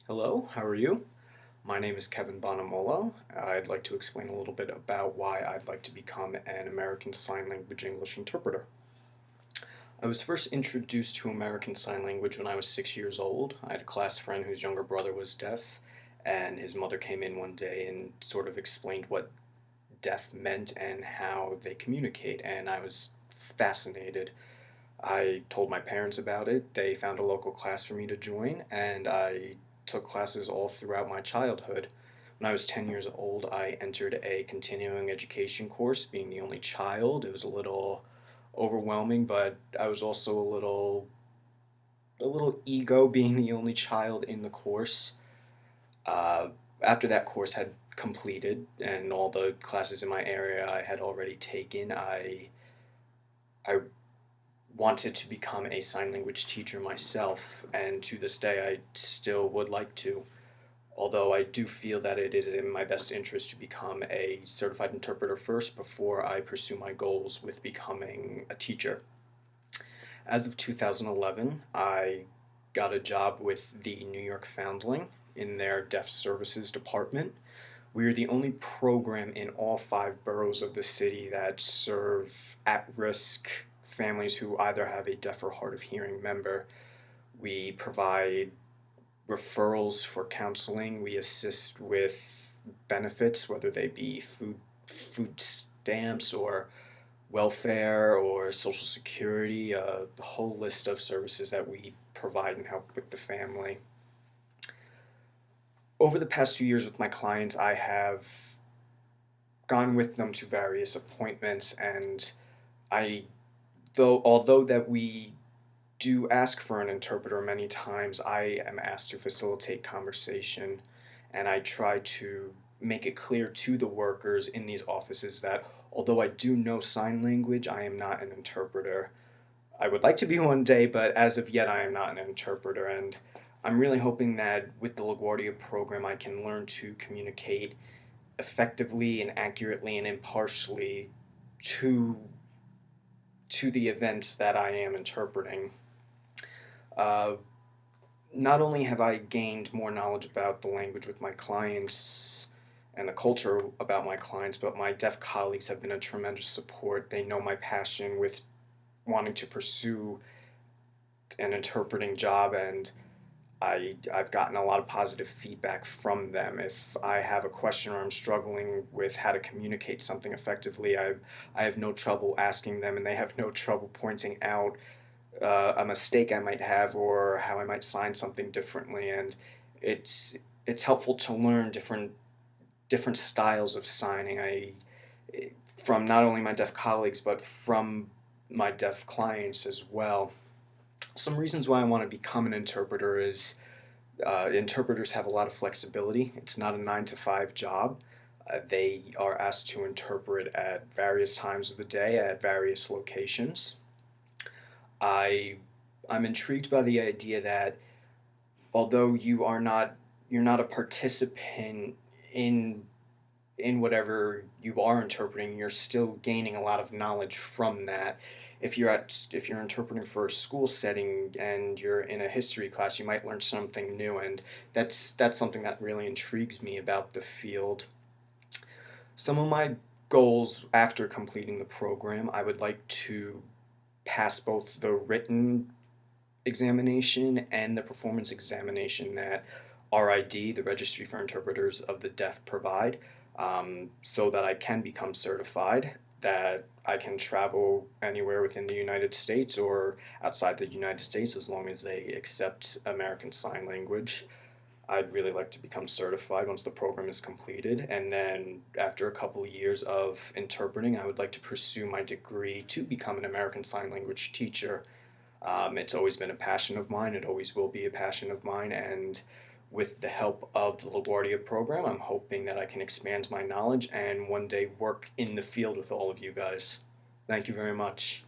Hello, how are you? My name is Kevin Bonamolo. I'd like to explain a little bit about why I'd like to become an American Sign Language English interpreter. I was first introduced to American Sign Language when I was 6 years old. I had a class friend whose younger brother was deaf, and his mother came in one day and sort of explained what deaf meant and how they communicate, and I was fascinated. I told my parents about it. They found a local class for me to join, and I took classes all throughout my childhood. When I was 10 years old, I entered a continuing education course. Being the only child, it was a little overwhelming, but I was also a little ego being the only child in the course. Uh, After that course had completed and all the classes in my area I had already taken, I wanted to become a sign language teacher myself, and to this day I still would like to. Although I do feel that it is in my best interest to become a certified interpreter first before I pursue my goals with becoming a teacher. As of 2011, I got a job with the New York Foundling in their Deaf Services Department. We are the only program in all 5 boroughs of the city that serve at-risk families who either have a deaf or hard of hearing member. We provide referrals for counseling. We assist with benefits, whether they be food stamps or welfare or social security, the whole list of services that we provide and help with the family. Over the past 2 years with my clients, I have gone with them to various appointments, and I, although that we do ask for an interpreter many times, I am asked to facilitate conversation, and I try to make it clear to the workers in these offices that although I do know sign language, I am not an interpreter. I would like to be one day, but as of yet, I am not an interpreter, and I'm really hoping that with the LaGuardia program, I can learn to communicate effectively and accurately and impartially to the events that I am interpreting. Uh, Not only have I gained more knowledge about the language with my clients and the culture about my clients, but my deaf colleagues have been a tremendous support. They know my passion with wanting to pursue an interpreting job, and I've gotten a lot of positive feedback from them. If I have a question or I'm struggling with how to communicate something effectively, I have no trouble asking them, and they have no trouble pointing out a mistake I might have or how I might sign something differently. And it's it's helpful to learn different styles of signing. From not only my deaf colleagues but from my deaf clients as well. Some reasons why I want to become an interpreter is interpreters have a lot of flexibility. It's not a 9 to 5 job. They are asked to interpret at various times of the day at various locations. I I'm intrigued by the idea that although you're not a participant in whatever you are interpreting, you're still gaining a lot of knowledge from that. If you're interpreting for a school setting and you're in a history class, you might learn something new, and that's something that really intrigues me about the field. Some of my goals after completing the program, I would like to pass both the written examination and the performance examination that RID, the Registry for Interpreters of the Deaf, provide, so that I can become certified, that I can travel anywhere within the United States or outside the United States as long as they accept American Sign Language. I'd really like to become certified once the program is completed, and then after a couple of years of interpreting, I would like to pursue my degree to become an American Sign Language teacher. It's always been a passion of mine, it always will be a passion of mine, and with the help of the LaGuardia program, I'm hoping that I can expand my knowledge and one day work in the field with all of you guys. Thank you very much.